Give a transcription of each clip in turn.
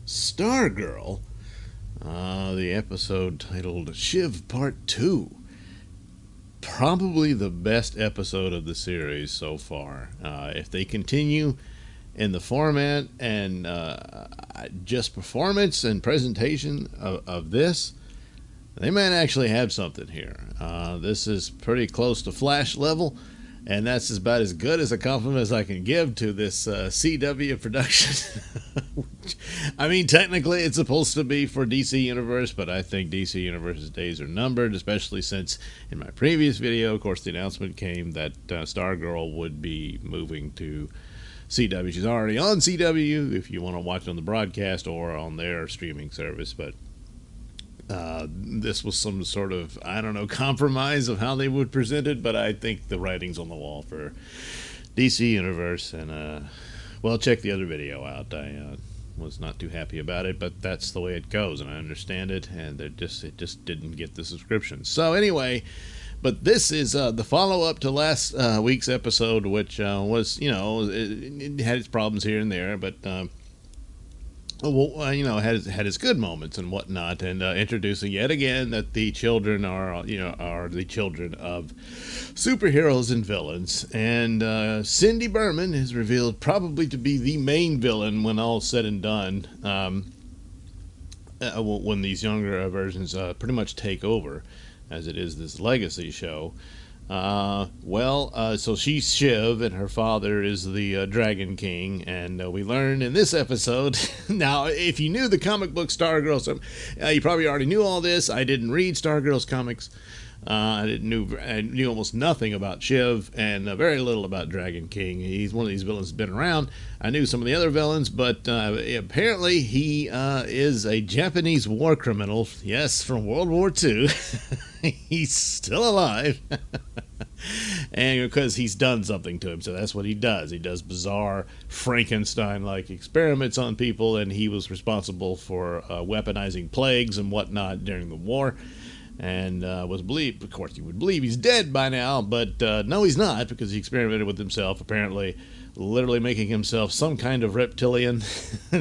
Stargirl, the episode titled Shiv Part 2. Probably the best episode of the series so far. If they continue in the format and just performance and presentation of this, they might actually have something here. This is pretty close to Flash level, and that's about as good as a compliment as I can give to this CW production. I mean, technically it's supposed to be for DC Universe, but I think DC Universe's days are numbered, especially since in my previous video, of course, the announcement came that Stargirl would be moving to CW. She's already on CW if you want to watch it on the broadcast or on their streaming service, but this was some sort of, I don't know, compromise of how they would present it, but I think the writing's on the wall for DC Universe, and well, check the other video out. I was not too happy about it, but that's the way it goes, and I understand it, and it just didn't get the subscription. So anyway, but this is the follow-up to last week's episode, which was, it had its problems here and there, but had its good moments and whatnot, and introducing yet again that the children are the children of superheroes and villains, and Cindy Berman is revealed probably to be the main villain when all's said and done. When these younger versions pretty much take over, as it is this legacy show. So she's Shiv, and her father is the Dragon King, and we learn in this episode. Now, if you knew the comic book Stargirl, you probably already knew all this. I didn't read Stargirl's comics. I knew almost nothing about Shiv, and very little about Dragon King. He's one of these villains that's been around. I knew some of the other villains, but apparently he is a Japanese war criminal. Yes, from World War II. He's still alive. And because he's done something to him, so that's what he does. He does bizarre Frankenstein-like experiments on people, and he was responsible for weaponizing plagues and whatnot during the war. And was believed, of course, you would believe he's dead by now, but no, he's not, because he experimented with himself, apparently literally making himself some kind of reptilian,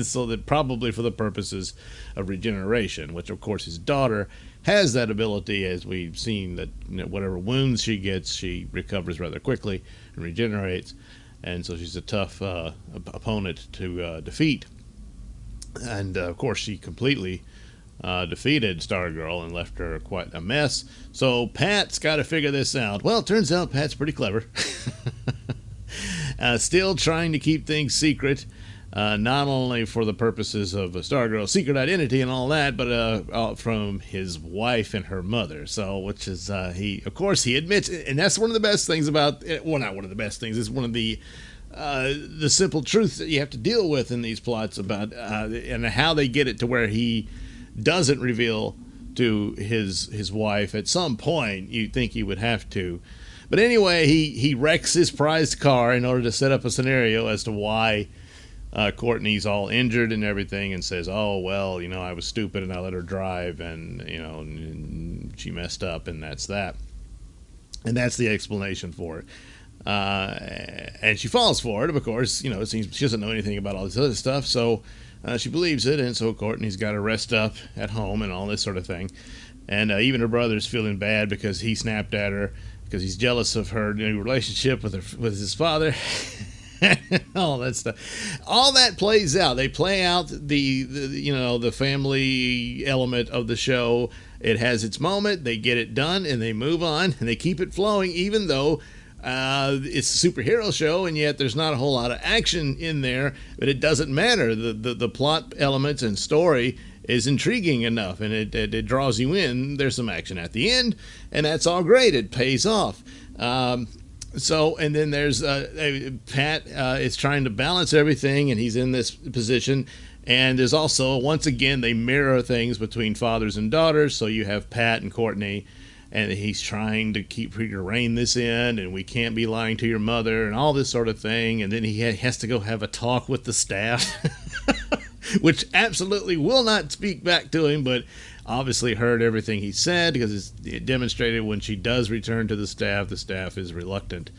so that probably for the purposes of regeneration, which of course his daughter has that ability, as we've seen, that whatever wounds she gets, she recovers rather quickly and regenerates, and so she's a tough opponent to defeat. And of course she completely defeated Stargirl and left her quite a mess. So Pat's got to figure this out. Well, it turns out Pat's pretty clever. Still trying to keep things secret, not only for the purposes of Stargirl's secret identity and all that, but from his wife and her mother. So, which is he admits, and that's one of the best things about. Well, not one of the best things. It's one of the simple truths that you have to deal with in these plots about and how they get it to where he doesn't reveal to his wife. At some point you'd think he would have to, but anyway, he wrecks his prized car in order to set up a scenario as to why Courtney's all injured and everything, and says, oh well, I was stupid and I let her drive, and and she messed up, and that's that, and that's the explanation for it. And she falls for it, of course. It seems she doesn't know anything about all this other stuff, so she believes it, and so Courtney's got to rest up at home and all this sort of thing. And even her brother's feeling bad because he snapped at her because he's jealous of her new relationship with his father. All that stuff. All that plays out. They play out the family element of the show. It has its moment. They get it done, and they move on, and they keep it flowing, even though it's a superhero show, and yet there's not a whole lot of action in there, but it doesn't matter. The plot elements and story is intriguing enough, and it draws you in. There's some action at the end, and that's all great. It pays off. And then there's Pat is trying to balance everything, and he's in this position. And there's also, once again, they mirror things between fathers and daughters. So you have Pat and Courtney, and he's trying to rein this in, and we can't be lying to your mother, and all this sort of thing. And then he has to go have a talk with the staff, which absolutely will not speak back to him, but obviously heard everything he said, because it demonstrated when she does return to the staff is reluctant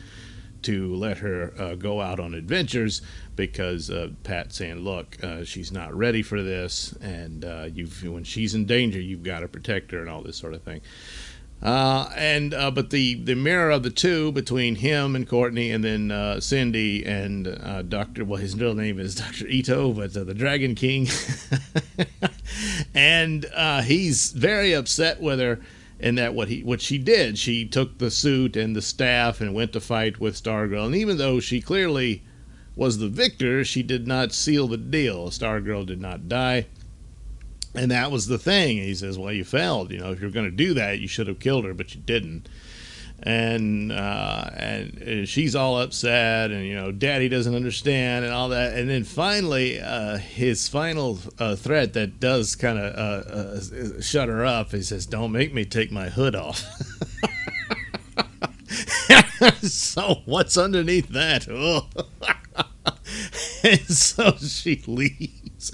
to let her go out on adventures because Pat's saying, look, she's not ready for this, and when she's in danger, you've got to protect her and all this sort of thing. But the mirror of the two between him and Courtney, and then Cindy and his real name is Dr. Ito, but the Dragon King, and he's very upset with her. And that what she did, she took the suit and the staff and went to fight with Stargirl. And even though she clearly was the victor, she did not seal the deal. Stargirl did not die. And that was the thing. He says, well, you failed. If you're going to do that, you should have killed her, but you didn't. And she's all upset, and Daddy doesn't understand, and all that. And then finally, his final threat that does kind of shut her up. He says, "Don't make me take my hood off." So what's underneath that? And so she leaves.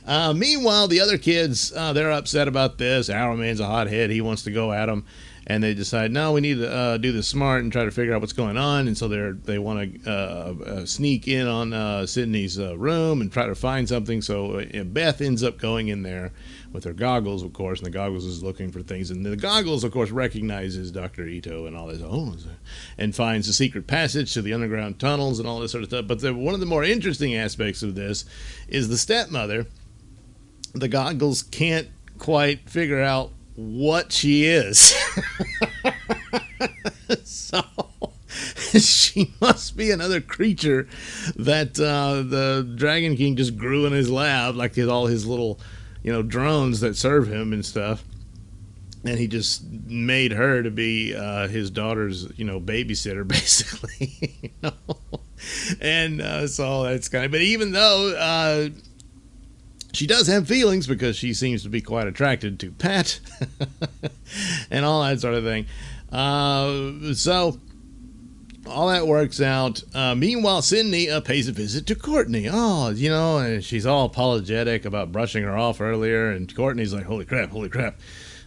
Meanwhile, the other kids, they're upset about this. Arrowman's a hothead. He wants to go at them. And they decide, no, we need to do this smart and try to figure out what's going on. And so they want to sneak in on Sydney's room and try to find something. So Beth ends up going in there with her goggles, of course, and the goggles is looking for things. And the goggles, of course, recognizes Dr. Ito and all this, and finds the secret passage to the underground tunnels and all this sort of stuff. But one of the more interesting aspects of this is the stepmother. The goggles can't quite figure out what she is. So she must be another creature that the Dragon King just grew in his lab, like all his little drones that serve him and stuff, and he just made her to be his daughter's babysitter, basically. And so that's kind of, but even though she does have feelings, because she seems to be quite attracted to Pat and all that sort of thing. So all that works out. Meanwhile, Sydney pays a visit to Courtney. And she's all apologetic about brushing her off earlier. And Courtney's like, holy crap.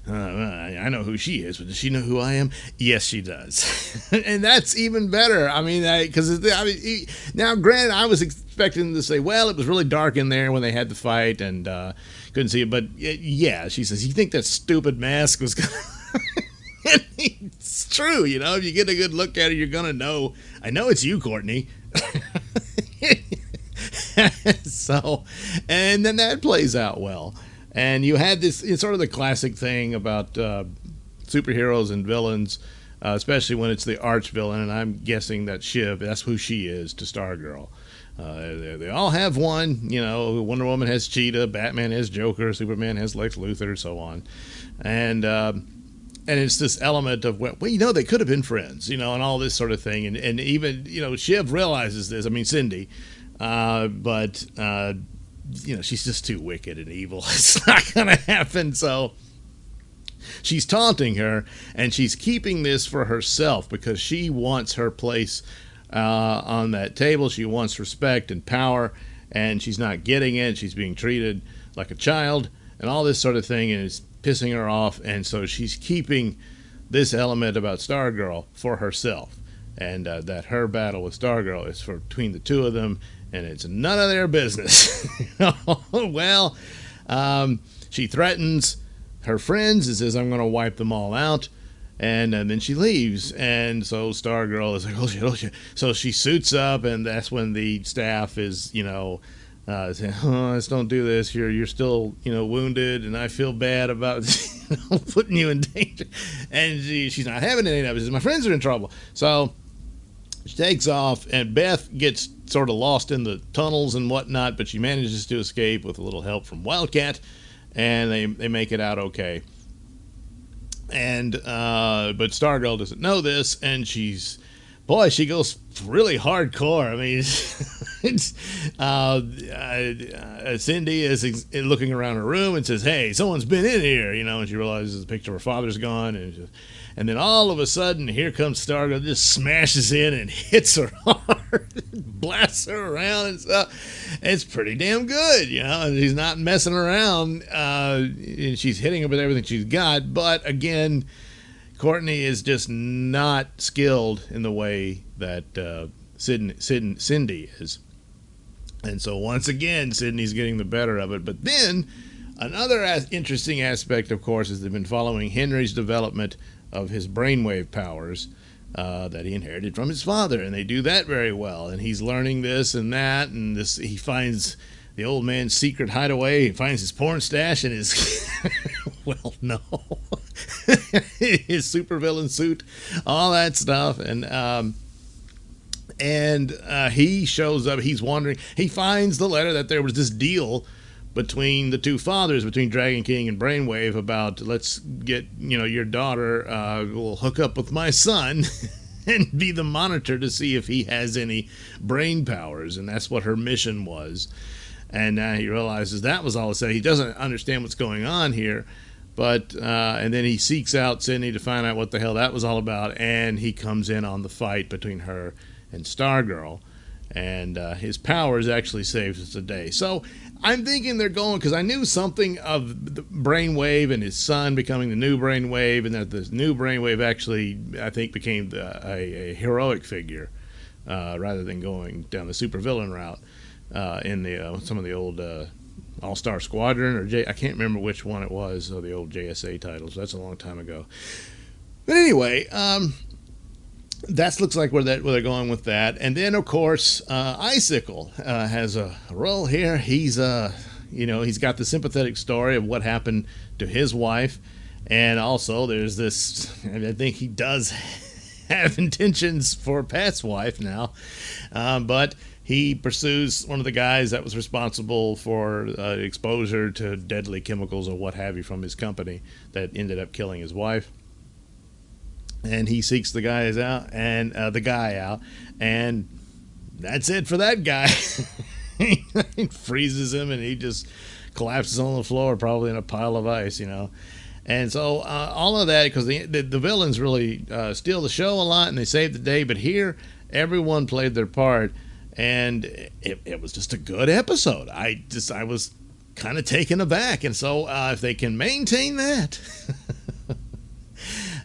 I know who she is, but does she know who I am? Yes, she does. And that's even better. Now, granted, I was expecting to say, well, it was really dark in there when they had the fight and couldn't see it. But yeah, she says, you think that stupid mask was going to... And it's true, if you get a good look at it, you're going to know. I know it's you, Courtney. So, and then that plays out well. And you had this, it's sort of the classic thing about superheroes and villains, especially when it's the arch villain, and I'm guessing that Shiv, that's who she is to Stargirl. They all have one, Wonder Woman has Cheetah, Batman has Joker, Superman has Lex Luthor, so on. And it's this element of, they could have been friends, and all this sort of thing. And even, Shiv realizes this, Cindy, but she's just too wicked and evil. It's not going to happen. So she's taunting her, and she's keeping this for herself because she wants her place on that table. She wants respect and power, and she's not getting it. She's being treated like a child and all this sort of thing, and it's pissing her off. And so she's keeping this element about Stargirl for herself, and that her battle with Stargirl is between the two of them, and it's none of their business. Well, she threatens her friends and says, I'm going to wipe them all out. And then she leaves. And so Stargirl is like, oh shit. So she suits up, and that's when the staff is, saying, let's don't do this. You're still, wounded, and I feel bad about putting you in danger. And she's not having any of it. She says, my friends are in trouble. So she takes off, and Beth gets sort of lost in the tunnels and whatnot, but she manages to escape with a little help from Wildcat, and they make it out okay. And but Stargirl doesn't know this, and she goes really hardcore. Cindy is looking around her room and says, hey, someone's been in here, and she realizes the picture of her father's gone, and then all of a sudden, here comes Stargirl, just smashes in and hits her hard, blasts her around and stuff. It's pretty damn good, and she's not messing around, and she's hitting her with everything she's got. But again, Courtney is just not skilled in the way that Cindy is. And so once again, Sydney's getting the better of it. But then another interesting aspect, of course, is they've been following Henry's development of his brainwave powers that he inherited from his father. And they do that very well. And he's learning this and that. And this, he finds the old man's secret hideaway. He finds his porn stash and his, well, no, his supervillain suit, all that stuff. And he shows up. He's wondering. He finds the letter that there was this deal between the two fathers, between Dragon King and Brainwave, about let's get, your daughter will hook up with my son and be the monitor to see if he has any brain powers, and that's what her mission was. And now he realizes that was all it said. He doesn't understand what's going on here, but and then he seeks out Sydney to find out what the hell that was all about, and he comes in on the fight between her and Stargirl, and his powers actually saves the day. So I'm thinking they're going, because I knew something of the Brainwave and his son becoming the new Brainwave, and that this new Brainwave actually, I think, became a heroic figure rather than going down the supervillain route in the some of the old All-Star Squadron, or I can't remember which one it was, the old JSA titles. That's a long time ago. But anyway, that looks like where they're going with that. And then, of course, Icicle has a role here. He's he's got the sympathetic story of what happened to his wife, and also there's this. I think he does have intentions for Pat's wife now, but he pursues one of the guys that was responsible for exposure to deadly chemicals or what have you from his company that ended up killing his wife. And he seeks the guy out, and that's it for that guy. He freezes him, and he just collapses on the floor, probably in a pile of ice, And so all of that, because the villains really steal the show a lot, and they save the day. But here, everyone played their part, and it was just a good episode. I was kind of taken aback, and so if they can maintain that.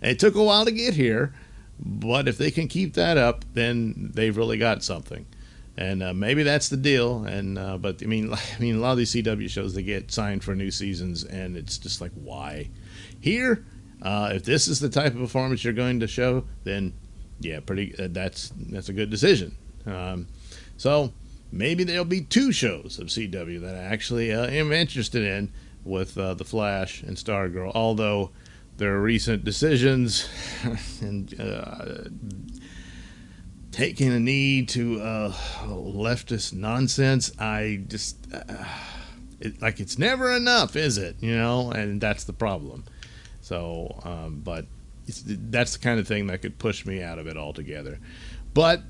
It took a while to get here, but if they can keep that up, then they've really got something. And maybe that's the deal. And but I mean, a lot of these CW shows, they get signed for new seasons, and it's just like, why? Here, if this is the type of performance you're going to show, then yeah, that's a good decision. So maybe there'll be 2 shows of CW that I actually am interested in, with The Flash and Stargirl, although their recent decisions and taking a knee to leftist nonsense, I just it's never enough, is it? And that's the problem. So, but that's the kind of thing that could push me out of it altogether. But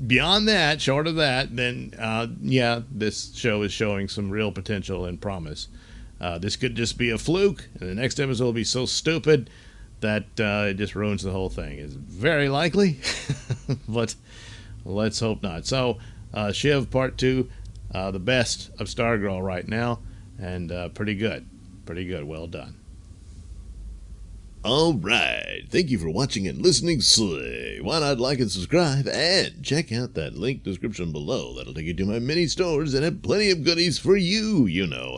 beyond that, short of that, then yeah, this show is showing some real potential and promise. This could just be a fluke, and the next episode will be so stupid that it just ruins the whole thing. It's very likely, but let's hope not. So, Shiv Part 2, the best of Stargirl right now, and pretty good. Pretty good. Well done. All right. Thank you for watching and listening. Why not like and subscribe, and check out that link description below. That'll take you to my mini stores and have plenty of goodies for you.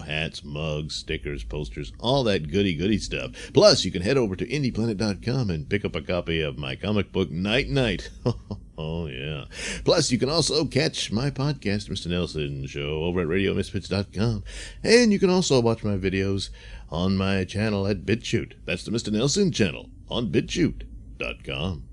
Hats, mugs, stickers, posters, all that goody stuff. Plus, you can head over to indieplanet.com and pick up a copy of my comic book Night Night. Oh, yeah. Plus, you can also catch my podcast, Mr Nailsin Show, over at RadioMisfits.com. And you can also watch my videos on my channel at BitChute. That's the Mr Nailsin channel on BitChute.com.